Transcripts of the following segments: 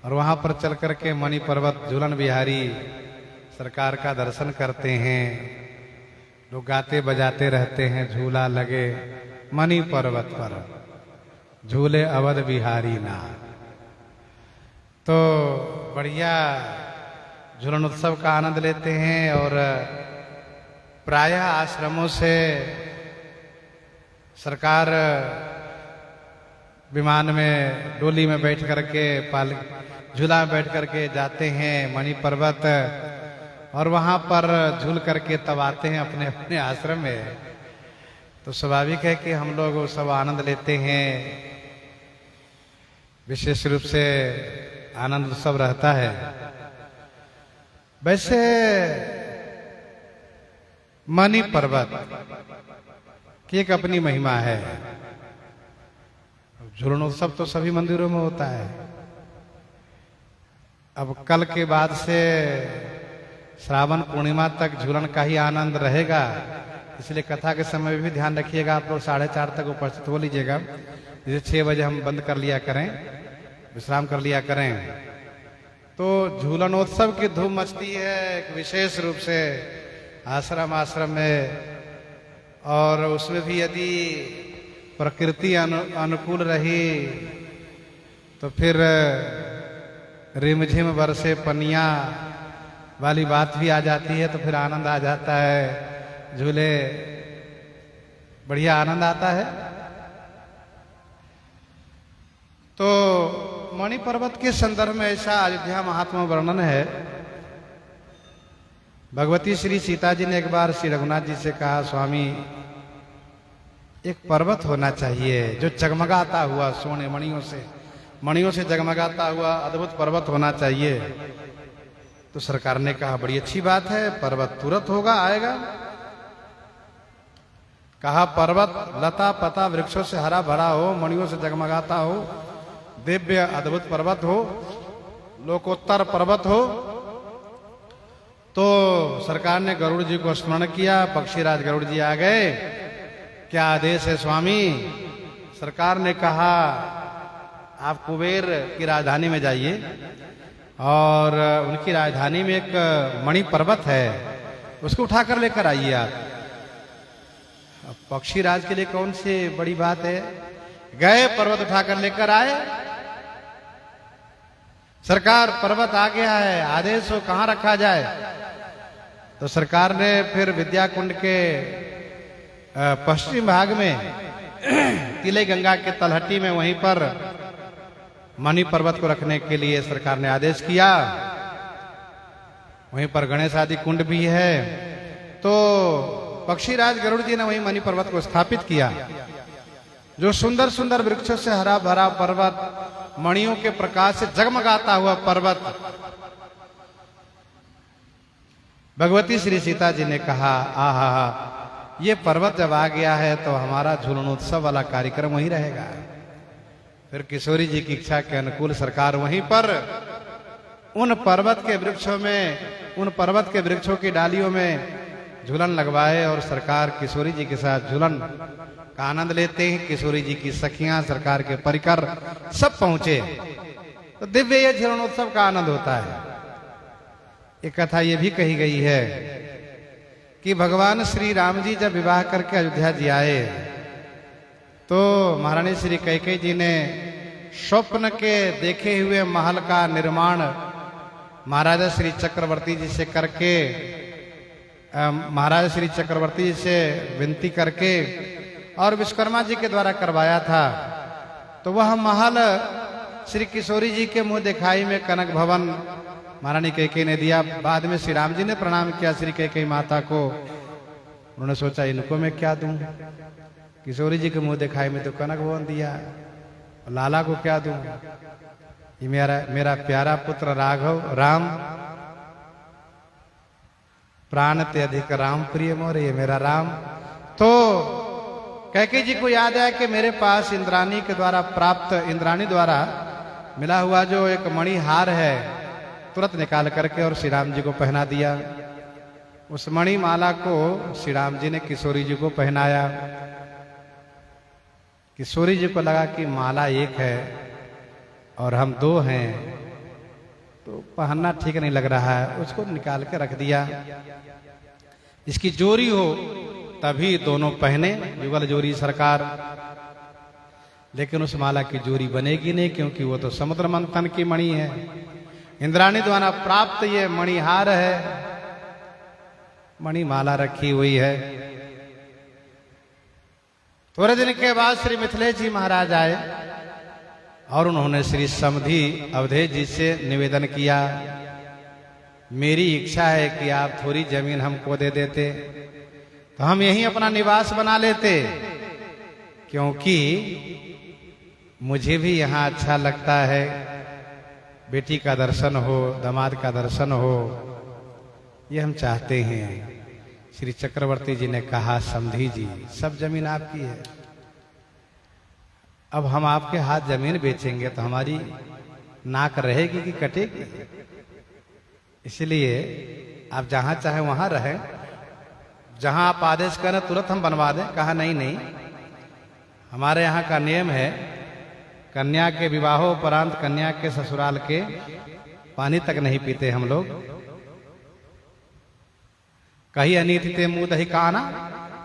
और वहां पर चल करके मणि पर्वत झूलन बिहारी सरकार का दर्शन करते हैं। लोग गाते बजाते रहते हैं, झूला लगे मणि पर्वत पर, झूले अवध बिहारी नाथ। तो बढ़िया झूलन उत्सव का आनंद लेते हैं। और प्रायः आश्रमों से सरकार विमान में डोली में बैठ करके झूला में बैठ करके जाते हैं मणि पर्वत, और वहां पर झूल करके तब आते हैं अपने अपने आश्रम में। तो स्वाभाविक है कि हम लोग वो सब आनंद लेते हैं। विशेष रूप से आनंद उत्सव रहता है। वैसे मणि पर्वत की एक अपनी महिमा है। झूलनोत्सव तो सभी मंदिरों में होता है। अब कल के बाद से श्रावण पूर्णिमा तक झूलन का ही आनंद रहेगा, इसलिए कथा के समय में भी ध्यान रखिएगा। आप लोग 4:30 तक उपस्थित हो लीजिएगा। जैसे 6 बजे हम बंद कर लिया करें, विश्राम कर लिया करें। तो झूलनोत्सव की धूम मचती है एक विशेष रूप से आश्रम में। और उसमें भी यदि प्रकृति अनुकूल रही तो फिर रिमझिम बरसे पनिया वाली बात भी आ जाती है, तो फिर आनंद आ जाता है। झूले बढ़िया आनंद आता है। तो मणि पर्वत के संदर्भ में ऐसा अयोध्या महात्मा वर्णन है। भगवती श्री सीता जी ने एक बार श्री रघुनाथ जी से कहा, स्वामी एक पर्वत होना चाहिए जो जगमगाता हुआ सोने मणियों से जगमगाता हुआ अद्भुत पर्वत होना चाहिए। तो सरकार ने कहा बड़ी अच्छी बात है, पर्वत तुरंत होगा, आएगा। कहा पर्वत लता पता वृक्षों से हरा भरा हो, मणियों से जगमगाता हो, दिव्य अद्भुत पर्वत हो, लोकोत्तर पर्वत हो। तो सरकार ने गरुड़ जी को स्मरण किया। पक्षीराज गरुड़ जी आ गए। क्या आदेश है स्वामी? सरकार ने कहा आप कुबेर की राजधानी में जाइए और उनकी राजधानी में एक मणि पर्वत है, उसको उठाकर लेकर आइए आप। पक्षीराज के लिए कौन सी बड़ी बात है? गए, पर्वत उठाकर लेकर आए। सरकार पर्वत आ गया है, आदेश हो कहां रखा जाए? तो सरकार ने फिर विद्या कुंड के पश्चिम भाग में तिले गंगा के तलहटी में वहीं पर मणि पर्वत को रखने के लिए सरकार ने आदेश किया। वहीं पर गणेश आदि कुंड भी है। तो पक्षीराज गरुड़ जी ने वहीं मणि पर्वत को स्थापित किया, जो सुंदर सुंदर वृक्षों से हरा भरा पर्वत, मणियों के प्रकाश से जगमगाता हुआ पर्वत। भगवती श्री सीता जी ने कहा आहा, ये पर्वत जब आ गया है तो हमारा झूलनोत्सव वाला कार्यक्रम वहीं रहेगा। फिर किशोरी जी की इच्छा के अनुकूल सरकार वहीं पर उन पर्वत के वृक्षों की डालियों में झूलन लगवाए और सरकार किशोरी जी के साथ झूलन का आनंद लेते हैं। किशोरी जी की सखियां, सरकार के परिकर सब पहुंचे। तो दिव्य ये झूलनोत्सव का आनंद होता है। एक कथा ये भी कही गई है कि भगवान श्री राम जी जब विवाह करके अयोध्या जी आए तो महारानी श्री कैकेयी जी ने स्वप्न के देखे हुए महल का निर्माण महाराजा श्री चक्रवर्ती जी से करके, महाराजा श्री चक्रवर्ती जी से विनती करके और विश्वकर्मा जी के द्वारा करवाया था। तो वह महल श्री किशोरी जी के मुंह दिखाई में कनक भवन महारानी कैकेयी ने दिया। बाद में श्री राम जी ने प्रणाम किया श्री कैकेयी माता को। उन्होंने सोचा इनको मैं क्या दूं? किशोरी जी के मुंह दिखाई में तो कनक भवन दिया, लाला को क्या दूं? ये मेरा प्यारा पुत्र राम, प्राण ते अधिक राम प्रिय मोर, ये मेरा राम। तो कैकेयी जी को याद आया कि मेरे पास इंद्राणी द्वारा मिला हुआ जो एक मणि हार है, तुरंत निकाल करके और श्री राम जी को पहना दिया। उस मणि माला को श्री राम जी ने किशोरी जी को पहनाया। किशोरी जी को लगा कि माला एक है और हम दो हैं, तो पहनना ठीक नहीं लग रहा है, उसको निकाल के रख दिया। इसकी जोरी हो तभी दोनों पहने, युगल जोरी सरकार। लेकिन उस माला की जोरी बनेगी नहीं, क्योंकि वो तो समुद्र मंथन की मणि है, इंद्राणी द्वारा प्राप्त ये मणिहार है, मणिमाला रखी हुई है। थोड़े दिन के बाद श्री मिथिलेश जी महाराज आए और उन्होंने श्री समधी अवधेश जी से निवेदन किया, मेरी इच्छा है कि आप थोड़ी जमीन हमको दे देते तो हम यहीं अपना निवास बना लेते, क्योंकि मुझे भी यहाँ अच्छा लगता है, बेटी का दर्शन हो, दामाद का दर्शन हो, ये हम चाहते हैं। श्री चक्रवर्ती जी ने कहा, समधी जी सब जमीन आपकी है, अब हम आपके हाथ जमीन बेचेंगे तो हमारी नाक रहेगी कि कटेगी, इसलिए आप जहां चाहे वहां रहें, जहां आप आदेश करें तुरंत हम बनवा दें। कहा नहीं नहीं, हमारे यहाँ का नियम है, कन्या के विवाहोपरांत कन्या के ससुराल के पानी तक नहीं पीते हम लोग। कही अनीति ते मुंह दही काना,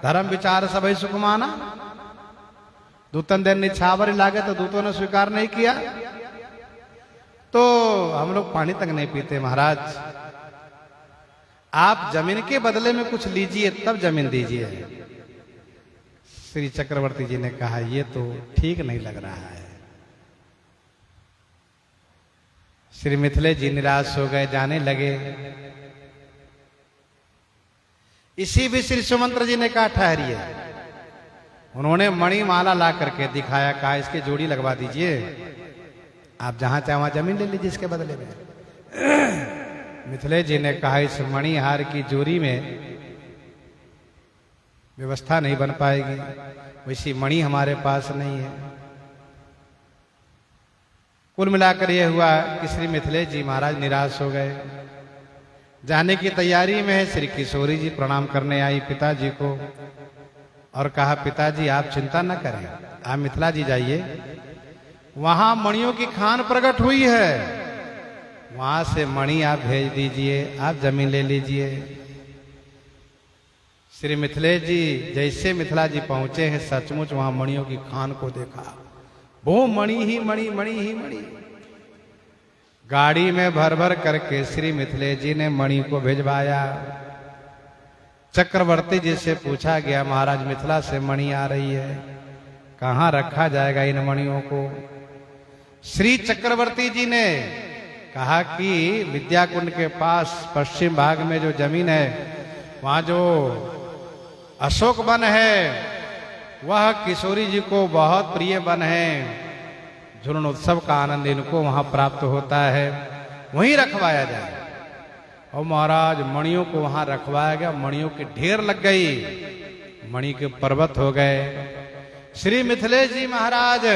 धर्म विचार सभी सुखमाना, दूतन देन निछावर लागे तो दूतों ने स्वीकार नहीं किया, तो हम लोग पानी तक नहीं पीते। महाराज आप जमीन के बदले में कुछ लीजिए तब जमीन दीजिए। श्री चक्रवर्ती जी ने कहा, ये तो ठीक नहीं लग रहा है। श्री मिथिलेश जी निराश हो गए, जाने लगे। इसी भी श्री सुमंत्र जी ने कहा, ठहरिए। उन्होंने मणिमाला ला करके दिखाया, कहा इसके जोड़ी लगवा दीजिए, आप जहां चाहे वहां जमीन ले लीजिए इसके बदले में। मिथिलेश जी ने कहा, इस मणिहार की जोड़ी में व्यवस्था नहीं बन पाएगी, वैसी मणि हमारे पास नहीं है। कुल मिलाकर यह हुआ कि श्री मिथिलेश जी महाराज निराश हो गए। जाने की तैयारी में है, श्री किशोरी जी प्रणाम करने आई पिताजी को और कहा, पिताजी आप चिंता न करें, आप मिथिला जी जाइए, वहां मणियों की खान प्रकट हुई है, वहां से मणि आप भेज दीजिए, आप जमीन ले लीजिए। श्री मिथिलेश जी जैसे मिथिला जी पहुंचे हैं, सचमुच वहां मणियों की खान को देखा, वो मणि ही मणि, मणि ही मणि। गाड़ी में भर भर करके श्री मिथिलेश जी ने मणि को भिजवाया। चक्रवर्ती जी से पूछा गया, महाराज मिथिला से मणि आ रही है, कहाँ रखा जाएगा इन मणियों को? श्री चक्रवर्ती जी ने कहा कि विद्याकुंड के पास पश्चिम भाग में जो जमीन है, वहां जो अशोक वन है, वह किशोरी जी को बहुत प्रिय वन है, झूलन उत्सव का आनंद इनको वहां प्राप्त होता है, वहीं रखवाया जाए। और महाराज मणियों को वहां रखवाया गया, मणियों की ढेर लग गई, मणि के पर्वत हो गए। श्री मिथिलेश जी महाराज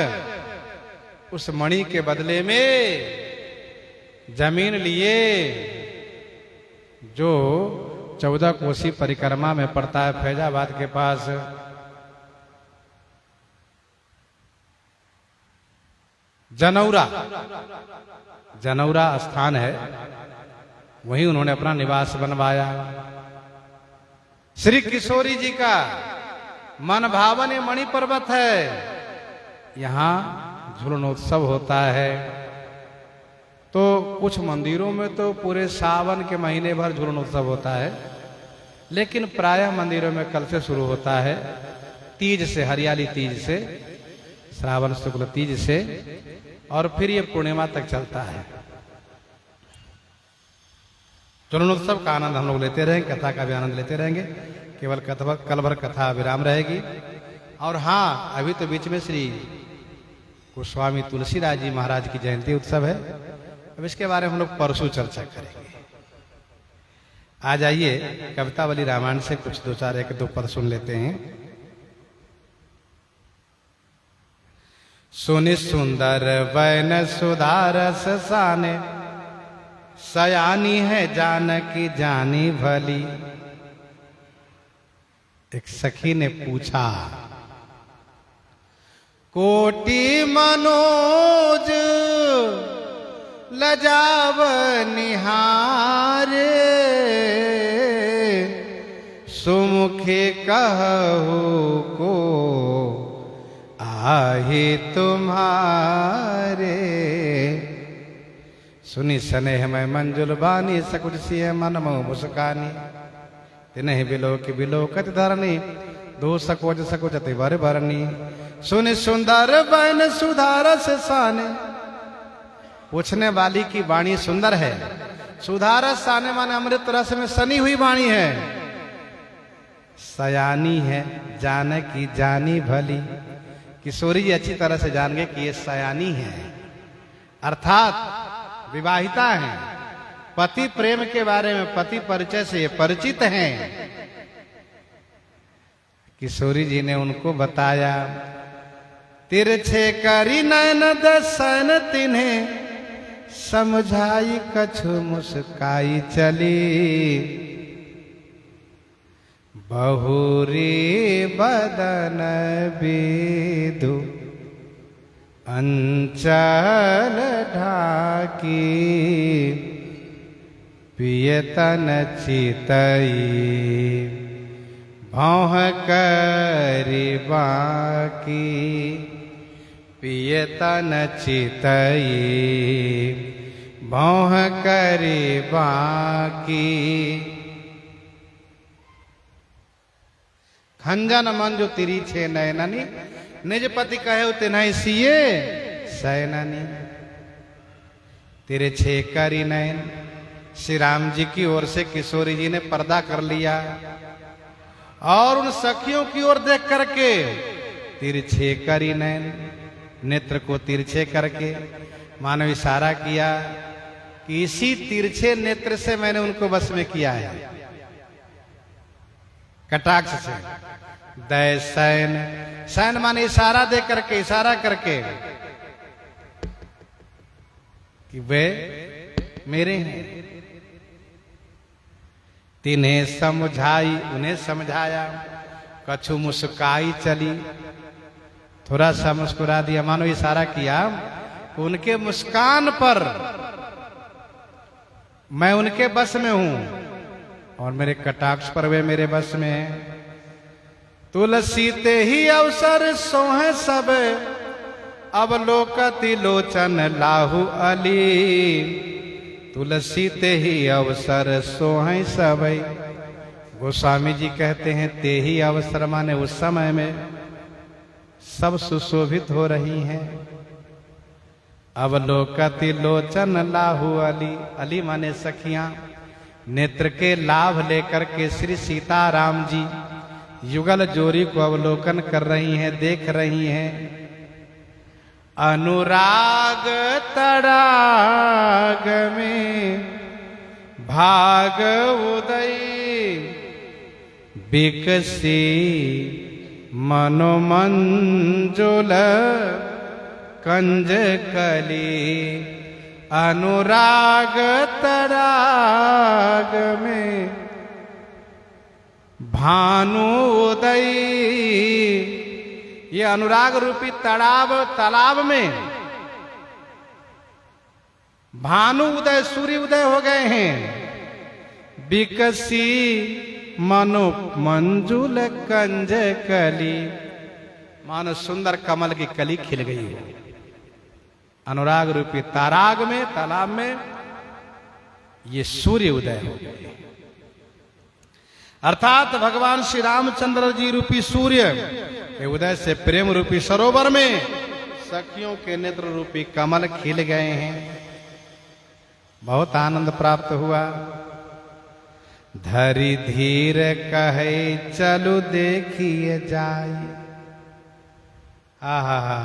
उस मणि के बदले में जमीन लिए, जो 14 कोसी परिक्रमा में पड़ता है, फैजाबाद के पास। जनौरा, जनौरा स्थान है, वहीं उन्होंने अपना निवास बनवाया। श्री किशोरी जी का मन भावन ये मणि पर्वत है, यहां झूलनोत्सव होता है। तो कुछ मंदिरों में तो पूरे सावन के महीने भर झूलनोत्सव होता है, लेकिन प्रायः मंदिरों में कल से शुरू होता है, तीज से, हरियाली तीज से, श्रावण शुक्ल तीज से, और फिर ये पूर्णिमा तक चलता है। झूलनोत्सव का आनंद हम लोग लेते रहेंगे, कथा का भी आनंद लेते रहेंगे, केवल कल भर कथा विराम रहेगी। और हाँ, अभी तो बीच में श्री गोस्वामी तुलसीदास जी महाराज की जयंती उत्सव है, अब इसके बारे में हम लोग परसों चर्चा करेंगे। आ जाइए कवितावली रामायण से कुछ दो चार एक दो पद सुन लेते हैं। सुनि सुंदर वैन सुधारस साने, सयानी है जानकी जानी भली। एक सखी ने पूछा, कोटि मनोज लजाव निहारे, सुमुखे कहू को आहे तुम्हारे। सुनी स्नेह में मंजुल बानी, सकुच सिय मन मोह मुस्कानी। तिन्ह बिलोक बिलोकत धरनी, दो सकोच सकुचति वर भरनी। सुन सुंदर बन सुधारस साने, पूछने वाली की वाणी सुंदर है। सुधारस साने माने अमृत रस में सनी हुई वाणी है। सयानी है जाने की जानी भली, किशोरी जी अच्छी तरह से जान गए कि ये सयानी है, अर्थात विवाहिता है। पति प्रेम के बारे में, पति परिचय से ये परिचित हैं। किशोरी जी ने उनको बताया। तिरछे करी नैन दसन तिन्हें, समझाई कछु मुस्काई चली। बहुरी बदन विधु अंचल ढाकी, पियतन चितई भौह करी बाकी। पियतन चितई भौह करी बाकी। खंजन मंजु तिरीछे नयननी, निज पति कहे तिन्हि सिए सैननी। तिरछे करी नयन, श्री राम जी की ओर से किशोरी जी ने पर्दा कर लिया और उन सखियों की ओर देख करके तिरछे करी नयन, नेत्र को तिरछे करके मानव इशारा किया कि इसी तिरछे नेत्र से मैंने उनको बस में किया है, कटाक्ष से। दय सैन, सैन माने इशारा दे करके, इशारा करके कि वे मेरे हैं। तिन्हें समझाई, उन्हें समझाया। कछु मुस्काई चली, थोड़ा सा मुस्कुरा दिया, मानो इशारा किया। उनके मुस्कान पर मैं उनके बस में हूं और मेरे कटाक्ष पर वे मेरे बस में हैं। तुलसी ते ही अवसर सोहे सब, अब लोकति लोचन लाहु अली। तुलसी ते ही अवसर सोहे सब, गोस्वामी जी कहते हैं ते ही अवसर माने उस समय में सब सुशोभित हो रही हैं। अब लोकति लोचन लाहु अली, अली माने सखियां, नेत्र के लाभ लेकर के श्री सीताराम जी युगल जोड़ी को अवलोकन कर रही हैं, देख रही हैं। अनुराग तड़ाग में भाग उदय, बिकसी मनोमंजुल कंज कली। अनुराग तड़ाग में भानु उदय, ये अनुराग रूपी तालाब में भानु उदय, सूर्य उदय हो गए हैं। बिकसी मनो मंजुल कंज कली, मानो सुंदर कमल की कली खिल गई है। अनुराग रूपी ताराग में, तालाब में ये सूर्य उदय हो गए, अर्थात भगवान श्री रामचंद्र जी रूपी सूर्य के उदय से प्रेम रूपी सरोवर में सखियों के नेत्र रूपी कमल खिल गए हैं। बहुत आनंद प्राप्त हुआ। धरी धीर कहे चलो देखिए जाए। आहा हा,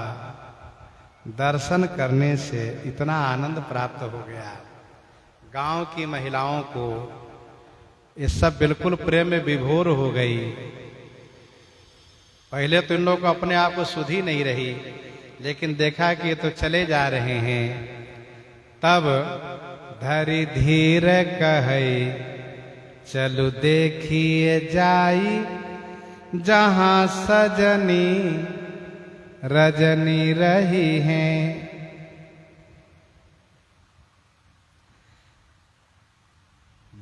दर्शन करने से इतना आनंद प्राप्त हो गया। गांव की महिलाओं को ये सब बिल्कुल प्रेम में विभोर हो गई। पहले तो इन लोगों को अपने आप को सुध ही नहीं रही, लेकिन देखा कि ये तो चले जा रहे हैं। तब धरी धीर कहे चलो देखिए जाई, जहां सजनी रजनी रही हैं।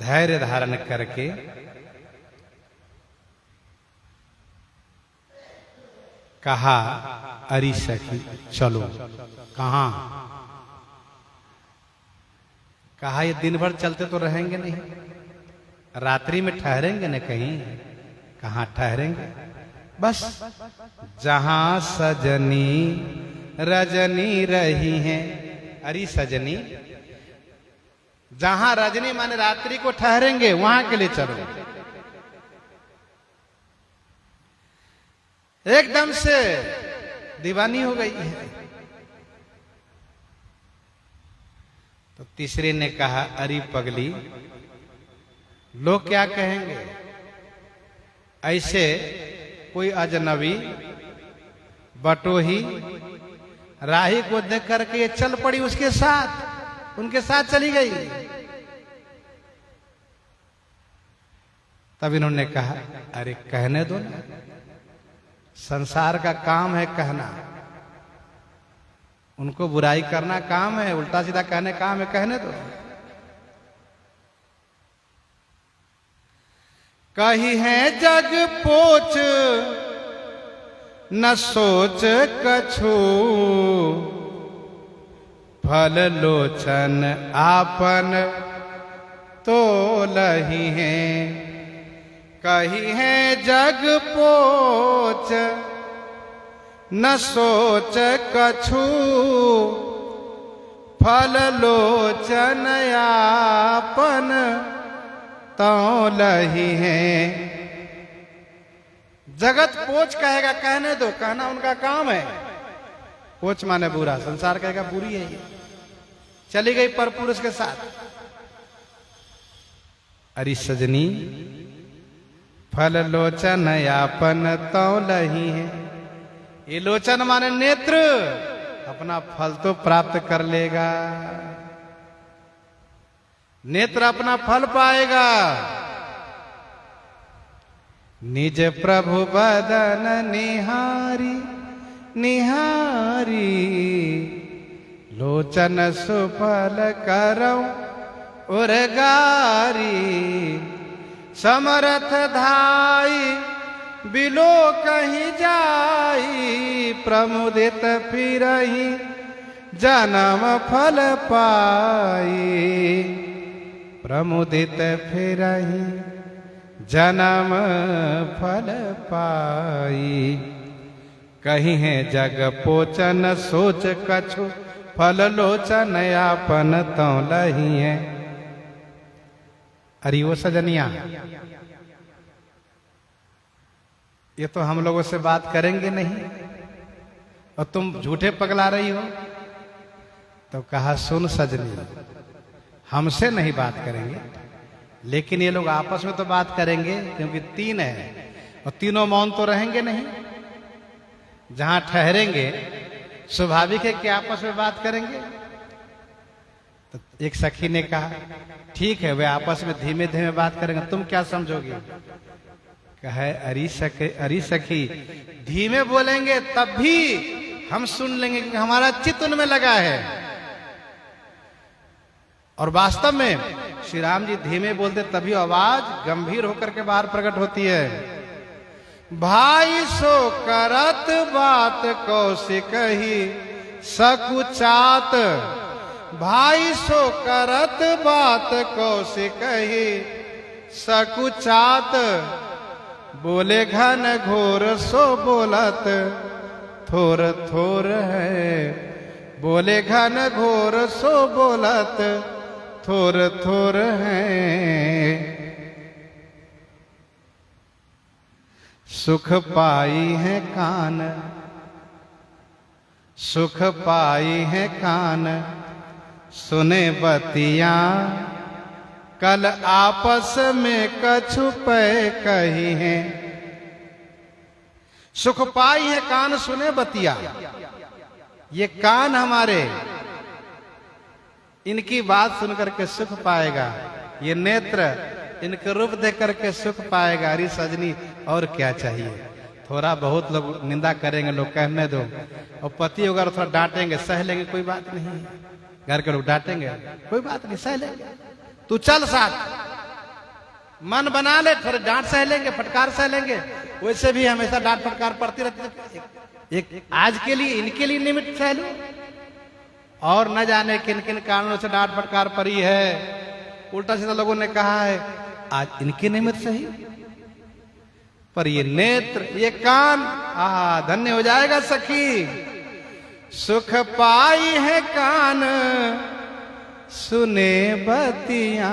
धैर्य धारण करके कहा, अरे सखी चलो। कहां? कहा ये दिन भर चलते तो रहेंगे नहीं, रात्रि में ठहरेंगे न कहीं। कहां ठहरेंगे? बस जहां सजनी रजनी रही हैं। अरे सजनी, जहां रजनी माने रात्रि को ठहरेंगे वहां के लिए चलो। एकदम से दीवानी हो गई है। तो तीसरे ने कहा, अरे पगली, लोग क्या कहेंगे? ऐसे कोई अजनबी बटोही राही को देख करके ये चल पड़ी उसके साथ, उनके साथ चली गई। तब इन्होंने कहा, अरे कहने दो ना, संसार का काम है कहना, उनको बुराई करना काम है, उल्टा सीधा कहने काम है, कहने दो। कही है जग पोच न सोच कछु, फल लोचन आपन तो लही है। कही है जग पोच न सोच कछु, फल लोचन आपन तो लही है। जगत पोच कहेगा कहने दो, कहना उनका काम है। पोच माने बुरा, संसार कहेगा बुरी है ये। चली गई परपुरुष के साथ। अरे सजनी, फल लोचन यापन तो लही है। ये लोचन माने नेत्र, अपना फल तो प्राप्त कर लेगा, नेत्र अपना फल पाएगा। निज प्रभु बदन निहारी निहारी, लोचन सुफल करौ उर्गारी। समरथ धाई बिलो कहीं जाई, प्रमुदित फिरही जन्म फल पाई। प्रमुदित फिरही जन्म फल पाई। कहीं है जग पोचन सोच कछु, फल लोचन आपन तो लही है। अरे वो सजनिया, ये तो हम लोगों से बात करेंगे नहीं और तुम झूठे पगला रही हो। तो कहा, सुन सजनी, हमसे नहीं बात करेंगे, लेकिन ये लोग आपस में तो बात करेंगे, क्योंकि तीन है और तीनों मौन तो रहेंगे नहीं। जहां ठहरेंगे स्वाभाविक है कि आपस में बात करेंगे। तो एक सखी ने कहा, ठीक है, वे आपस में धीमे धीमे बात करेंगे, तुम क्या समझोगी? कहे, अरे सखी, धीमे बोलेंगे तब भी हम सुन लेंगे, क्योंकि हमारा चित्त उनमें लगा है। और वास्तव में श्री राम जी धीमे बोलते तभी आवाज गंभीर होकर के बाहर प्रकट होती है। भाई सो करत बात कौशिक ही सकुचात, भाई सो करत बात कौशिक ही सकुचात। बोले घन घोर सो बोलत थोर थोर है, बोले घन घोर सो बोलत थोर थोर है। सुख पाई है कान, सुख पाई है कान, सुने बतिया कल आपस में कछु पे कही है। सुख पाई है कान, सुने बतिया। ये कान हमारे, इनकी बात सुनकर के सुख पाएगा। ये नेत्र इनके रूप देख करके सुख पाएगा। अरे सजनी, और क्या चाहिए? थोड़ा बहुत लोग निंदा करेंगे, लोग कहने दो, और पति अगर थोड़ा डांटेंगे सह लेंगे, कोई बात नहीं। घर के लोग डांटेंगे, कोई बात नहीं, सह लेंगे, तू चल साथ। मन बना ले, थोड़ी डांट सह लेंगे, फटकार सह लेंगे, वैसे भी हमेशा डांट फटकार पड़ती रहती है। एक आज के लिए, इनके लिए निमित्त सह लो, और न जाने किन किन कारणों से डांट फटकार पड़ी है। उल्टा सीधा लोगों ने कहा है आज इनके निमित्त सही, पर ये नेत्र, ये कान, आहा धन्य हो जाएगा सखी। सुख पाई है कान सुने बतिया,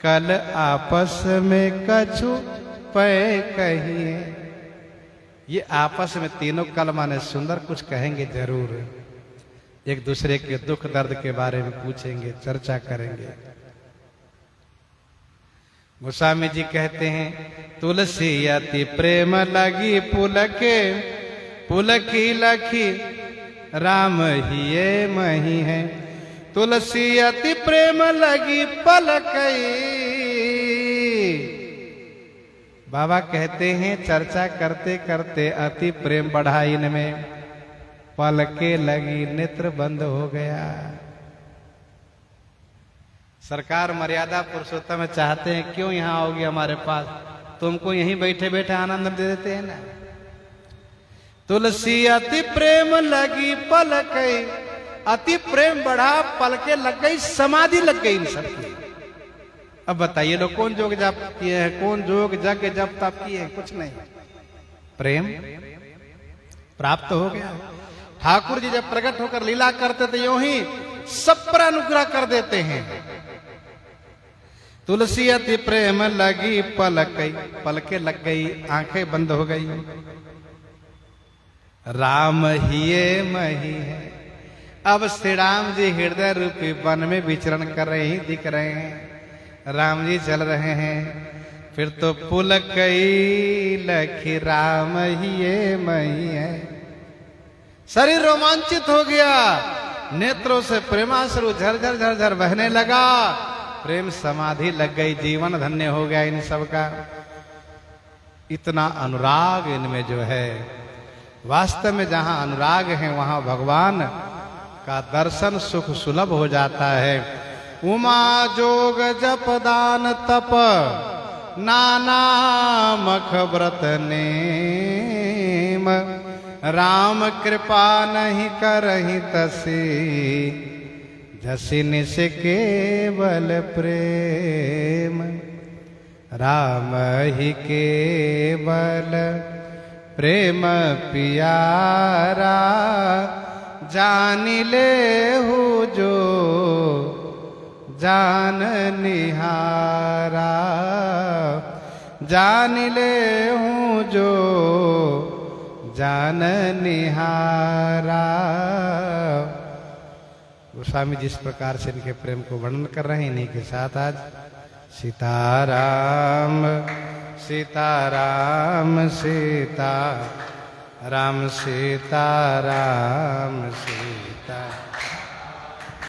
कल आपस में कछु पे कहिए। ये आपस में तीनों कल माने सुंदर कुछ कहेंगे जरूर, एक दूसरे के दुख दर्द के बारे में पूछेंगे, चर्चा करेंगे। गोस्वामी जी कहते हैं तुलसी अति प्रेम लगी पुलके, पुलकी लखी राम ही ये मही है। तुलसी अति प्रेम लगी पलकई। बाबा कहते हैं चर्चा करते करते अति प्रेम बढ़ा इनमें, पलके लगी, नेत्र बंद हो गया। सरकार मर्यादा पुरुषोत्तम चाहते हैं क्यों यहां आओगे हमारे पास, तुमको यहीं बैठे बैठे आनंद दे देते हैं ना। तुलसी अति प्रेम लगी पलकई, अति प्रेम बढ़ा, पलके लग गई, समाधि लग गई इन सबकी। अब बताइए लोग कौन जोग जप किए हैं, कौन जोग जग जप तप किए हैं? कुछ नहीं, प्रेम प्राप्त हो गया। ठाकुर जी जब प्रकट होकर लीला करते थे यूं ही सब पर अनुग्रह कर देते हैं। तुलसी अति प्रेम लगी पलकई, पलके लग गई, आंखें बंद हो गई। राम ही ये मही है। अब श्री राम जी हृदय रूपी वन में विचरण कर रहे हैं, दिख रहे हैं, राम जी चल रहे हैं। फिर तो पुलकई लखी राम ही ये मही है। शरीर रोमांचित हो गया, नेत्रों से प्रेमाश्रु झरझर झरझर बहने लगा, प्रेम समाधि लग गई, जीवन धन्य हो गया इन सब का। इतना अनुराग इनमें जो है, वास्तव में जहां अनुराग है वहां भगवान का दर्शन सुख सुलभ हो जाता है। उमा जोग जप दान तप नाना मख व्रत नेम, राम कृपा नहीं करहि तसी, जसिन से केवल प्रेम। राम ही केवल प्रेम पियारा, जान ले हो जो जान निहारा, जान ले हूँ जो जान निहारा। गोस्वामी जिस प्रकार से इनके प्रेम को वर्णन कर रहे हैं, इन्हीं के साथ आज सीताराम सीताराम सीता राम सीताराम सीता।